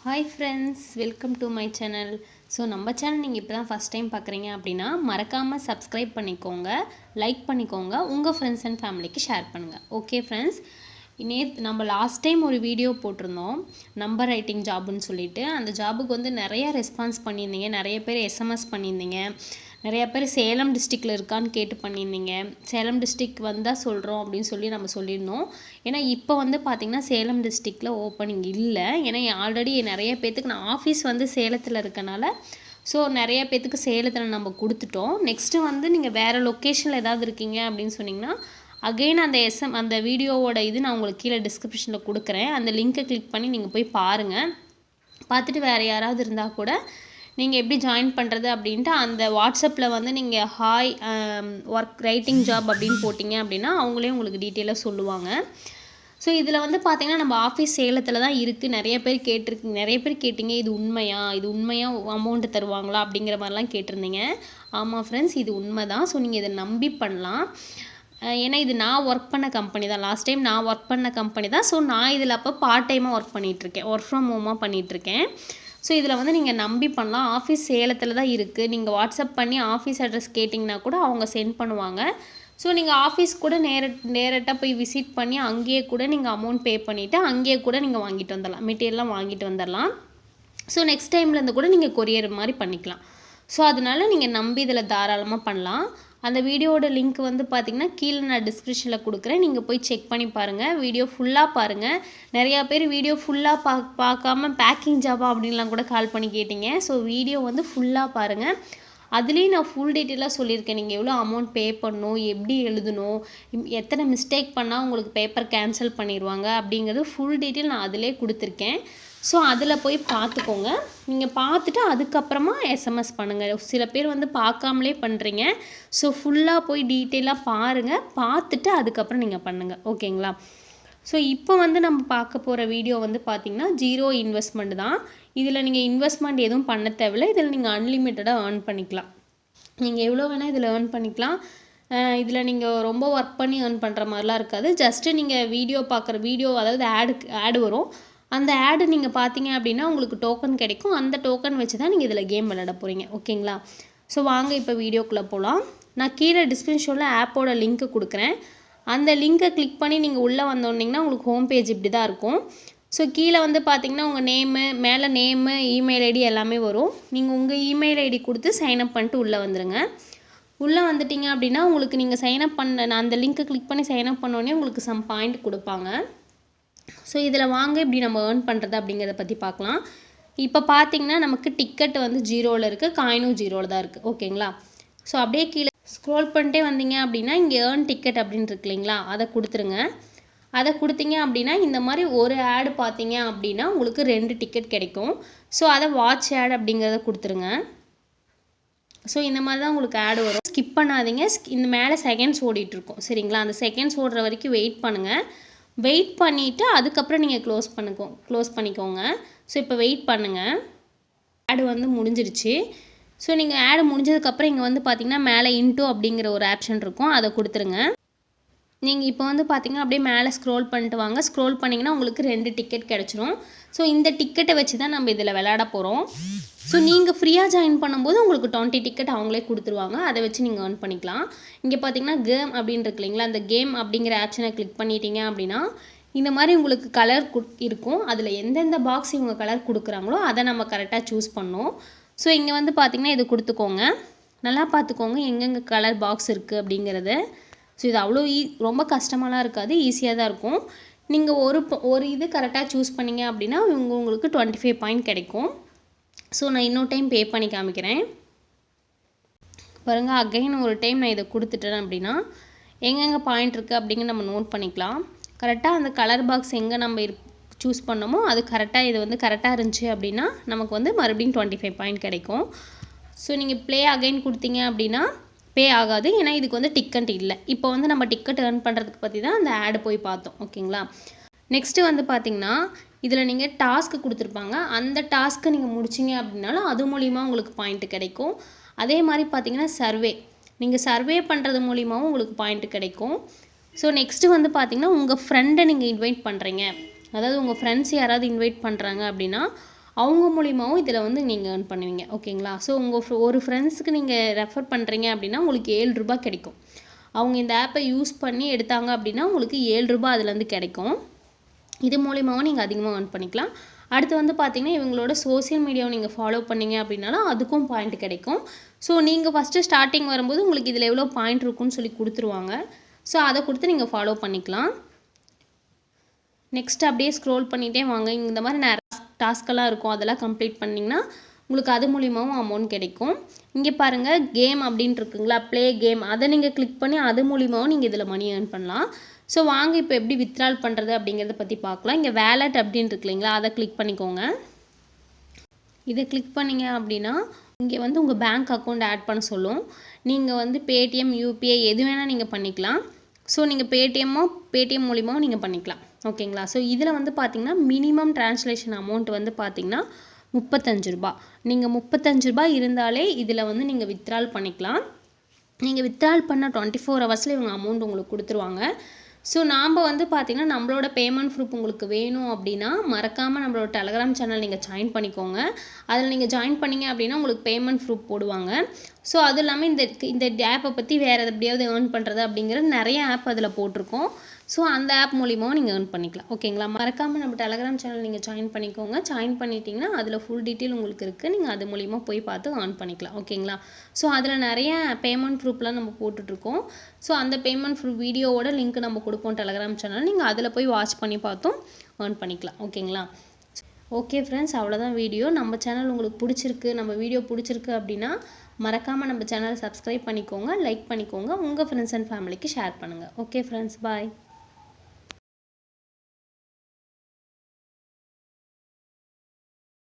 Hi friends, welcome to my channel. So நம்ம channel நீங்கள் இப்போ தான் ஃபஸ்ட் டைம் பார்க்குறீங்க அப்படின்னா மறக்காமல் சப்ஸ்கிரைப் பண்ணிக்கோங்க, லைக் பண்ணிக்கோங்க, உங்கள் ஃப்ரெண்ட்ஸ் அண்ட் ஃபேமிலிக்கு ஷேர் பண்ணுங்கள். ஓகே ஃப்ரெண்ட்ஸ், நம்ம லாஸ்ட் டைம் ஒரு வீடியோ போட்டிருந்தோம் நம்பர் ரைட்டிங் ஜாப்னு சொல்லிட்டு. அந்த ஜாபுக்கு வந்து நிறைய ரெஸ்பான்ஸ் பண்ணியிருந்தீங்க, நிறைய பேர் எஸ்எம்எஸ் பண்ணியிருந்தீங்க, நிறைய பேர் சேலம் டிஸ்ட்ரிக்டில் இருக்கான்னு கேட்டு பண்ணியிருந்தீங்க. சேலம் டிஸ்ட்ரிக் வந்தால் சொல்கிறோம் அப்படின்னு சொல்லி நம்ம சொல்லியிருந்தோம். ஏன்னா இப்போ வந்து பார்த்திங்கன்னா சேலம் டிஸ்ட்ரிக்டில் ஓப்பனிங் இல்லை. ஏன்னா ஆல்ரெடி நிறைய பேர்த்துக்கு நான் ஆஃபீஸ் வந்து சேலத்தில் இருக்கனால ஸோ நிறைய பேர்த்துக்கு சேலத்தில் நம்ம கொடுத்துட்டோம். நெக்ஸ்ட்டு வந்து நீங்கள் வேறு லொக்கேஷனில் ஏதாவது இருக்கீங்க அப்படின்னு சொன்னிங்கன்னா அகெயின் அந்த வீடியோவோட இது நான் உங்களுக்கு கீழே டிஸ்கிரிப்ஷனில் கொடுக்குறேன். அந்த லிங்க்கை கிளிக் பண்ணி நீங்கள் போய் பாருங்கள். பார்த்துட்டு வேறு யாராவது இருந்தால் கூட நீங்கள் எப்படி ஜாயின் பண்ணுறது அப்படின்ட்டு அந்த வாட்ஸ்அப்பில் வந்து நீங்கள் ஹாய் ஒர்க் ரைட்டிங் ஜாப் அப்படின்னு போட்டிங்க அப்படின்னா அவங்களே உங்களுக்கு டீட்டெயிலாக சொல்லுவாங்க. ஸோ இதில் வந்து பார்த்திங்கன்னா நம்ம ஆஃபீஸ் சேலத்தில் தான் இருக்குது. நிறைய பேர் கேட்டிங்க இது உண்மையாக அமௌண்ட்டு தருவாங்களா அப்படிங்கிற மாதிரிலாம் கேட்டிருந்தீங்க. ஆமாம் ஃப்ரெண்ட்ஸ், இது உண்மை தான். ஸோ நீங்கள் இதை நம்பி பண்ணலாம். ஏன்னா இது நான் ஒர்க் பண்ண கம்பெனி தான், லாஸ்ட் டைம் நான் ஒர்க் பண்ண கம்பெனி தான். ஸோ நான் இதில் அப்போ பார்ட் டைமாக ஒர்க் பண்ணிகிட்ருக்கேன், ஒர்க் ஃப்ரம் ஹோமாக பண்ணிகிட்ருக்கேன். ஸோ இதில் வந்து நீங்கள் நம்பி பண்ணலாம். ஆஃபீஸ் சேலத்தில் தான் இருக்குது. நீங்கள் வாட்ஸ்அப் பண்ணி ஆஃபீஸ் அட்ரஸ் கேட்டிங்கன்னா கூட அவங்க சென்ட் பண்ணுவாங்க. ஸோ நீங்கள் ஆஃபீஸ் கூட நேரட்டாக போய் விசிட் பண்ணி அங்கேயே கூட நீங்கள் அமௌண்ட் பே பண்ணிவிட்டு அங்கேயே கூட நீங்கள் வாங்கிட்டு வந்துடலாம், மெட்டீரியல்லாம் வாங்கிட்டு வந்துடலாம். ஸோ நெக்ஸ்ட் டைம்லேருந்து கூட நீங்கள் கொரியர் மாதிரி பண்ணிக்கலாம். ஸோ அதனால் நீங்கள் நம்பி இதில் தாராளமாக பண்ணலாம். அந்த வீடியோவோட லிங்க் வந்து பார்த்திங்கன்னா கீழே நான் டிஸ்கிரிப்ஷனில் கொடுக்குறேன். நீங்கள் போய் செக் பண்ணி பாருங்கள், வீடியோ ஃபுல்லாக பாருங்கள். நிறையா பேர் வீடியோ ஃபுல்லாக பார்க்காம பேக்கிங் ஜாபா அப்படின்லாம் கூட கால் பண்ணி கேட்டிங்க. ஸோ வீடியோ வந்து ஃபுல்லாக பாருங்கள். அதுலேயும் நான் ஃபுல் டீட்டெயிலாக சொல்லியிருக்கேன். நீங்கள் எவ்வளோ அமௌண்ட் பே பண்ணணும், எப்படி எழுதணும், எத்தனை மிஸ்டேக் பண்ணால் உங்களுக்கு பேப்பர் கேன்சல் பண்ணிடுவாங்க அப்படிங்கிறது ஃபுல் டீட்டெயில் நான் அதிலே கொடுத்துருக்கேன். ஸோ அதில் போய் பார்த்துக்கோங்க. நீங்கள் பார்த்துட்டு அதுக்கப்புறமா எஸ்எம்எஸ் பண்ணுங்கள். சில பேர் வந்து பார்க்காமலே பண்ணுறீங்க. ஸோ ஃபுல்லாக போய் டீட்டெயிலாக பாருங்கள், பார்த்துட்டு அதுக்கப்புறம் நீங்கள் பண்ணுங்கள். ஓகேங்களா? ஸோ இப்போ வந்து நம்ம பார்க்க போகிற வீடியோ வந்து பார்த்திங்கன்னா 0 இன்வெஸ்ட்மெண்ட் தான். இதில் நீங்கள் இன்வெஸ்ட்மெண்ட் எதுவும் பண்ண தேவையில்லை. இதில் நீங்கள் அன்லிமிட்டடாக ஏர்ன் பண்ணிக்கலாம். நீங்கள் எவ்வளோ வேணால் இதில் ஏர்ன் பண்ணிக்கலாம். இதில் நீங்கள் ரொம்ப ஒர்க் பண்ணி ஏர்ன் பண்ணுற மாதிரிலாம் இருக்காது. ஜஸ்ட்டு நீங்கள் வீடியோ அதாவது ஆடு வரும். அந்த ஆடு நீங்கள் பார்த்தீங்க அப்படின்னா உங்களுக்கு டோக்கன் கிடைக்கும். அந்த டோக்கன் வச்சு தான் நீங்கள் இதில் கேம் விளையாட போகிறீங்க. ஓகேங்களா? ஸோ வாங்க இப்போ வீடியோக்குள்ளே போகலாம். நான் கீழே டிஸ்கிரிப்ஷனில் ஆப்போட லிங்க்கு கொடுக்குறேன். அந்த லிங்க்கை கிளிக் பண்ணி நீங்கள் உள்ளே வந்தோன்னீங்கன்னா உங்களுக்கு ஹோம் பேஜ் இப்படி தான் இருக்கும். ஸோ கீழே வந்து பார்த்திங்கன்னா உங்கள் மேலே நேமு, இமெயில் ஐடி எல்லாமே வரும். நீங்கள் உங்கள் இமெயில் ஐடி கொடுத்து சைன்அப் பண்ணிட்டு உள்ளே வந்துடுங்க. உள்ளே வந்துட்டிங்க அப்படின்னா உங்களுக்கு நீங்கள் சைன்அப் நான் அந்த லிங்க்கை கிளிக் பண்ணி சைன்அப் பண்ணோடனே உங்களுக்கு சம் பாயிண்ட் கொடுப்பாங்க. ஸோ இதில் வாங்க இப்படி நம்ம ஏர்ன் பண்ணுறது அப்படிங்கிறத பற்றி பார்க்கலாம். இப்போ பார்த்திங்கன்னா நமக்கு டிக்கெட் வந்து 0ல் இருக்குது, காயினும் 0ல் தான் இருக்குது. ஓகேங்களா? ஸோ அப்படியே கீழே ஸ்க்ரோல் பண்ணிட்டே வந்தீங்க அப்படின்னா இங்கே ஏர்ன் டிக்கெட் அப்படின்னு இருக்கு இல்லைங்களா, அதை கொடுத்துருங்க. அதை கொடுத்தீங்க அப்படின்னா இந்த மாதிரி ஒரு ஆடு பார்த்தீங்க அப்படின்னா உங்களுக்கு 2 டிக்கெட் கிடைக்கும். ஸோ அதை வாட்ச் ஆட் அப்படிங்கிறத கொடுத்துருங்க. ஸோ இந்த மாதிரி தான் உங்களுக்கு ஆடு வரும். ஸ்கிப் பண்ணாதீங்க. இந்த மேலே செகண்ட்ஸ் ஓடிட்டுருக்கும். சரிங்களா? அந்த செகண்ட்ஸ் ஓடுற வரைக்கும் வெயிட் பண்ணுங்கள். வெயிட் பண்ணிவிட்டு அதுக்கப்புறம் நீங்கள் க்ளோஸ் பண்ணிக்கோங்க. ஸோ இப்போ வெயிட் பண்ணுங்கள். ஆடு வந்து முடிஞ்சிருச்சு. ஸோ நீங்கள் ஆடு முடிஞ்சதுக்கப்புறம் இங்கே வந்து பார்த்திங்கன்னா மேலே இன்டூ அப்படிங்கிற ஒரு ஆப்ஷன் இருக்கும், அதை கொடுத்துருங்க. நீங்கள் இப்போ வந்து பார்த்திங்கன்னா அப்படியே மேலே ஸ்க்ரோல் பண்ணிட்டு வாங்க. ஸ்க்ரோல் பண்ணிங்கன்னா உங்களுக்கு 2 டிக்கெட் கிடச்சிரும். ஸோ இந்த டிக்கெட்டை வச்சு தான் நம்ம இதில் விளையாட போகிறோம். ஸோ நீங்கள் ஃப்ரீயாக ஜாயின் பண்ணும்போது உங்களுக்கு 20 டிக்கெட் அவங்களே கொடுத்துருவாங்க. அதை வச்சு நீங்கள் ஏர்ன் பண்ணிக்கலாம். இங்கே பார்த்தீங்கன்னா கேம் அப்படின்னு இருக்கு இல்லைங்களா, அந்த கேம் அப்படிங்கிற ஆப்ஷனை கிளிக் பண்ணிட்டீங்க அப்படின்னா இந்த மாதிரி உங்களுக்கு கலர் இருக்கும். அதில் எந்தெந்த பாக்ஸ் இவங்க கலர் கொடுக்குறாங்களோ அதை நம்ம கரெக்டாக சூஸ் பண்ணோம். ஸோ இங்கே வந்து பார்த்திங்கன்னா இது கொடுத்துக்கோங்க. நல்லா பார்த்துக்கோங்க எங்கெங்கே கலர் பாக்ஸ் இருக்குது அப்படிங்கிறது. ஸோ இது அவ்வளோ ரொம்ப கஷ்டமாலாம் இருக்காது, ஈஸியாக தான் இருக்கும். நீங்கள் ஒரு இது கரெக்டாக சூஸ் பண்ணிங்க அப்படின்னா உங்களுக்கு 25 பாயிண்ட் கிடைக்கும். ஸோ நான் இன்னொரு டைம் பே பண்ணி காமிக்கிறேன் பாருங்கள். அகைன் ஒரு டைம் நான் இதை கொடுத்துட்டேன் அப்படின்னா எங்கெங்கே பாயிண்ட் இருக்குது அப்படிங்க நம்ம நோட் பண்ணிக்கலாம். கரெக்டாக அந்த கலர் பாக்ஸ் எங்கே நம்ம சூஸ் பண்ணோமோ அது கரெக்டாக இது வந்து கரெக்டாக இருந்துச்சு அப்படின்னா நமக்கு வந்து மறுபடியும் 25 பாயிண்ட் கிடைக்கும். ஸோ நீங்கள் ப்ளே அகைன் கொடுத்தீங்க அப்படின்னா பே ஆகாது, ஏன்னா இதுக்கு வந்து டிக்கெட் இல்லை. இப்போ வந்து நம்ம டிக்கெட் ஏர்ன் பண்ணுறதுக்கு பற்றி தான் அந்த ஆடு போய் பார்த்தோம். ஓகேங்களா? நெக்ஸ்ட்டு வந்து பார்த்திங்கன்னா இதில் நீங்கள் டாஸ்க்கு கொடுத்துருப்பாங்க. அந்த டாஸ்க்கை நீங்கள் முடிச்சிங்க அப்படின்னாலும் அது மூலிமா உங்களுக்கு பாயிண்ட்டு கிடைக்கும். அதே மாதிரி பார்த்திங்கன்னா நீங்கள் சர்வே பண்ணுறது மூலிமாவும் உங்களுக்கு பாயிண்ட்டு கிடைக்கும். ஸோ நெக்ஸ்ட்டு வந்து பார்த்திங்கன்னா உங்கள் ஃப்ரெண்டை நீங்கள் இன்வைட் பண்ணுறீங்க, அதாவது உங்கள் ஃப்ரெண்ட்ஸ் யாராவது இன்வைட் பண்ணுறாங்க அப்படின்னா அவங்க மூலியமாகவும் இதில் வந்து நீங்கள் earn பண்ணுவீங்க. ஓகேங்களா? ஸோ உங்கள் ஒரு ஃப்ரெண்ட்ஸுக்கு நீங்கள் ரெஃபர் பண்ணுறீங்க அப்படின்னா உங்களுக்கு ₹7 கிடைக்கும். அவங்க இந்த ஆப்பை யூஸ் பண்ணி எடுத்தாங்க அப்படின்னா உங்களுக்கு ₹7 அதுலேருந்து கிடைக்கும். இது மூலியமாகவும் நீங்கள் அதிகமாக earn பண்ணிக்கலாம். அடுத்து வந்து பார்த்தீங்கன்னா இவங்களோட சோஷியல் மீடியாவை நீங்கள் ஃபாலோ பண்ணீங்க அப்படின்னாலும் அதுக்கும் பாயிண்ட் கிடைக்கும். ஸோ நீங்கள் ஃபஸ்ட்டு ஸ்டார்டிங் வரும்போது உங்களுக்கு இதில் எவ்வளோ பாயிண்ட் இருக்குன்னு சொல்லி கொடுத்துருவாங்க. ஸோ அதை கொடுத்து நீங்கள் ஃபாலோ பண்ணிக்கலாம். நெக்ஸ்ட் அப்படியே ஸ்க்ரோல் பண்ணிகிட்டே வாங்க. இந்த மாதிரி நிறைய டாஸ்க்கெல்லாம் இருக்கும், அதெல்லாம் கம்ப்ளீட் பண்ணிங்கன்னா உங்களுக்கு அது மூலியமாகவும் அமௌண்ட் கிடைக்கும். இங்கே பாருங்கள் கேம் அப்படின்ட்டு இருக்குங்களா, ப்ளே கேம், அதை நீங்கள் கிளிக் பண்ணி அது மூலியமாகவும் நீங்கள் இதில் மணி earn பண்ணலாம். ஸோ வாங்க இப்போ எப்படி வித்ட்ரால் பண்ணுறது அப்படிங்கிறத பற்றி பார்க்கலாம். இங்கே வேலட் அப்படின்னு இருக்கு இல்லைங்களா, அதை கிளிக் பண்ணிக்கோங்க. இதை கிளிக் பண்ணிங்க அப்படின்னா இங்கே வந்து உங்கள் பேங்க் அக்கௌண்ட் ஆட் பண்ண சொல்லும். நீங்கள் வந்து பேடிஎம், யூபிஐ எது வேணால் நீங்கள் பண்ணிக்கலாம். ஸோ நீங்கள் பேடிஎம் மூலியமாகவும் நீங்கள் பண்ணிக்கலாம். ஓகேங்களா? ஸோ இதில் வந்து பார்த்தீங்கன்னா மினிமம் ட்ரான்ஸ்லேஷன் அமௌண்ட் வந்து பார்த்தீங்கன்னா ₹35. நீங்கள் ₹35 இருந்தாலே இதில் வந்து நீங்கள் வித்ட்ரால் பண்ணிக்கலாம். நீங்கள் வித்ட்ரால் பண்ண 24 ஹவர்ஸில் இவங்க அமௌண்ட் உங்களுக்கு கொடுத்துருவாங்க. ஸோ நாம் வந்து பார்த்திங்கன்னா நம்மளோட பேமெண்ட் ப்ரூஃப் உங்களுக்கு வேணும் அப்படின்னா மறக்காமல் நம்மளோட டெலகிராம் சேனல் நீங்கள் ஜாயின் பண்ணிக்கோங்க. அதில் நீங்கள் ஜாயின் பண்ணிங்க அப்படின்னா உங்களுக்கு பேமெண்ட் ப்ரூஃப் போடுவாங்க. ஸோ அது இல்லாமல் இந்த ஆப்பை பற்றி வேறு எப்படியாவது ஏர்ன் பண்ணுறது அப்படிங்கிற நிறைய ஆப் அதில் போட்டிருக்கோம். ஸோ அந்த ஆப் மூலியமாகவும் நீங்கள் earn பண்ணிக்கலாம். ஓகேங்களா? மறக்காமல் நம்ம டெலகிராம் சேனல் நீங்கள் ஜாயின் பண்ணிக்கோங்க. ஜாயின் பண்ணிட்டீங்கன்னா அதில் ஃபுல் டீட்டெயில் உங்களுக்கு இருக்குது. நீங்கள் அது மூலியமாக போய் பார்த்து earn பண்ணிக்கலாம். ஓகேங்களா? ஸோ அதில் நிறைய பேமெண்ட் ப்ரூஃப்லாம் நம்ம போட்டுட்ருக்கோம். ஸோ அந்த பேமெண்ட் ப்ரூஃப் வீடியோவோட லிங்க் நம்ம கொடுப்போம் டெலகிராம் சேனல். நீங்கள் அதில் போய் வாட்ச் பண்ணி பார்த்தும் earn பண்ணிக்கலாம். ஓகேங்களா? ஓகே ஃப்ரெண்ட்ஸ், அவ்வளோதான் வீடியோ. நம்ம சேனல் உங்களுக்கு பிடிச்சிருக்கு, நம்ம வீடியோ பிடிச்சிருக்கு அப்படின்னா மறக்காமல் நம்ம சேனலை சப்ஸ்கிரைப் பண்ணிக்கோங்க, லைக் பண்ணிக்கோங்க, உங்கள் ஃப்ரெண்ட்ஸ் அண்ட் ஃபேமிலிக்கு ஷேர் பண்ணுங்கள். ஓகே ஃப்ரெண்ட்ஸ், பாய்.